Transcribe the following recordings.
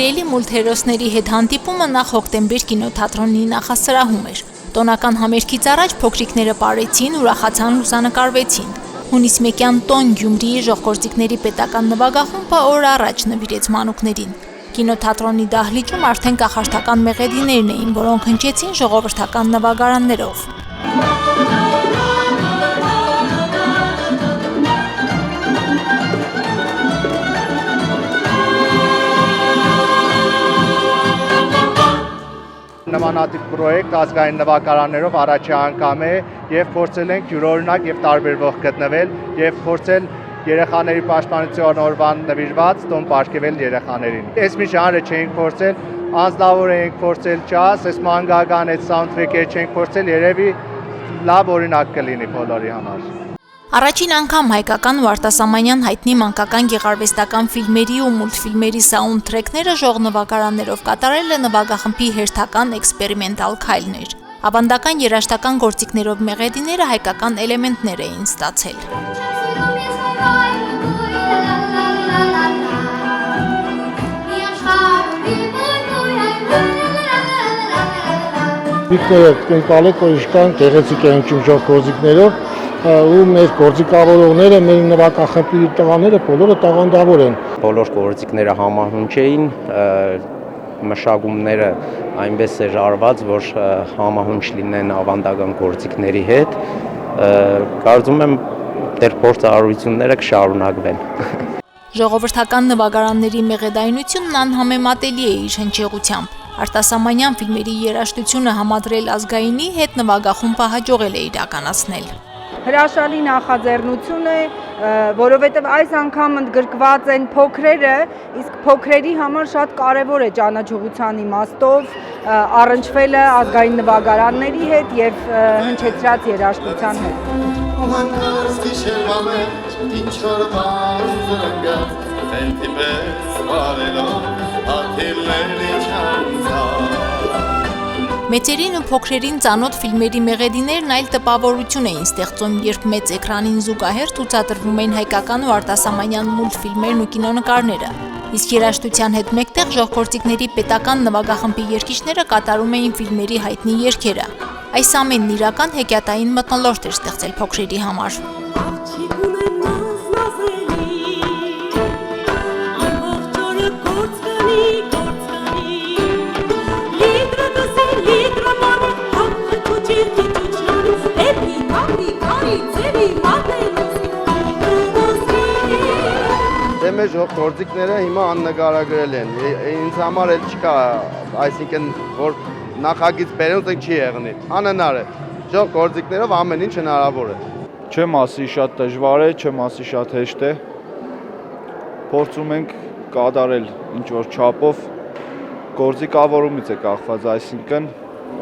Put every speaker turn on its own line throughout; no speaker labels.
սիրելի մուլտհերոսների հետ հանդիպումը նախ հոկտեմբեր կինոթատրոնի նախասրահում էր։ Տոնական համերգից առաջ փոքրիկները պարեցին, ուրախացան, լուսանկարվեցին։ Հունիս 1-յան տոն Գյումրիի ժողգործիկների պետական նվագախումբը օր առաջ նվիրեց մանուկներին։ Կինոթատրոնի դահլիճում արդեն կախարդական մեղեդիներն էին, որոնք հնչեցին ժողովրդական նվագարաններով։
Նմանատիպ պրոյեկտ ազգային նվագարաններով առաջի անգամ է եւ փորձել ենք յուրօրինակ եւ տարբերվող գտնվել եւ փորձել երեխաների պաշտպանության օրվան նվիրված տոն պարգևել երեխաներին։ Այս մի ժանրը չենք փորձել, անձնավոր ենք փորձել ջազ, այս մանկական այդ սաունդթրեքերը չենք փորձել, երևի լավ օրինակ կլինի բոլորի համար։
Առաջին անգամ հայկական ու արտասահմանյան հայտնի մանկական գեղարվեստական ֆիլմերի ու մուլտֆիլմերի սաունդթրեքները ժողնվագարաններով կատարելը նվագախմբի հերթական էքսպերիմենտալ քայլն էր։ Ավանդական երաժշտական գործիքներով մեղեդիները հայկական էլեմենտներ էին ստացել։
Դիքները կենկալեք, որ իշքան գեղեցիկ են ժողգործիքներով ու մեր գործիքավորողները, մեր նվագախմբի տղաները բոլորը տաղանդավոր են։
Բոլոր գործիքները համահունչ էին, մշակումները այնպես էր արված, որ համահունչ լինեն ավանդական գործիքների հետ։ Կարծում եմ դեռ փորձառությունները կշարունակվեն։
Ժողովրդական նվագարանների մեղեդայնությունն անհամեմատելի է իր հնչեղությամբ։ Արտասահմանյան ֆիլմերի երաժշտությունը համադրել ազգայինի հետ նվագախումբը հաջողել է իրականացնել։
Հրաշալի նախաձեռնություն է, որովհետև այս անգամ ընդգրկված են փոքրերը, իսկ փոքրերի համար շատ կարևոր է ճանաչողության իմաստով առնչվելը ազգային նվագարանների հետ եւ հնչեցրած երաժշտության
Մեծերին ու փոքրերին ծանոթ ֆիլմերի մեղեդիներն այլ տպավորություն էին ստեղծում, երբ մեծ էկրանին զուգահեռ ցուցադրվում էին հայկական ու արտասահմանյան մուլտֆիլմերն ու կինոնկարները, իսկ երաժշտության հետ մեկտեղ ժողգործիկների պետական նվագախմբի երգիչները կատարում էին ֆիլմերի հայտնի երգերը։ Այս ամենն իրական հեքիաթային մթնոլորտ էր ստեղծել փոքրերի համար։
Մեր ժողգործիքները հիմա աննկարագրել են, ինձ համար էլ չկա, այսինքն որ նախագիծ բերենք չի եղնի, անհնար է, ժողգործիքներով ամեն ինչ հնարավոր է։
Չեմ ասի շատ դժվար է, չեմ ասի շատ հեշտ է, փորձում ենք կատարել ինչ-որ չափով, գործիքավորումից է կախված, այսինքն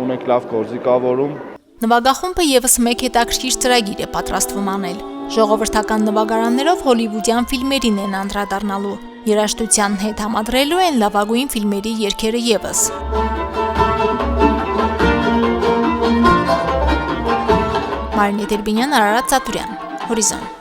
ունենք լավ գործիքավորում։
Նվագախումբը ևս մեկ հետաքրքիր ծրագիր է պատրաստվում անել։ Ժողովրդական նվագարաններով հոլիվուդյան ֆիլմերին են անդրադառնալու, երաժշտության հետ համադրելու են լավագույն ֆիլմերի երգերը ևս։ Մարինե Տերբինյան, Արարատ Ծատուրյան, Հորիզոն։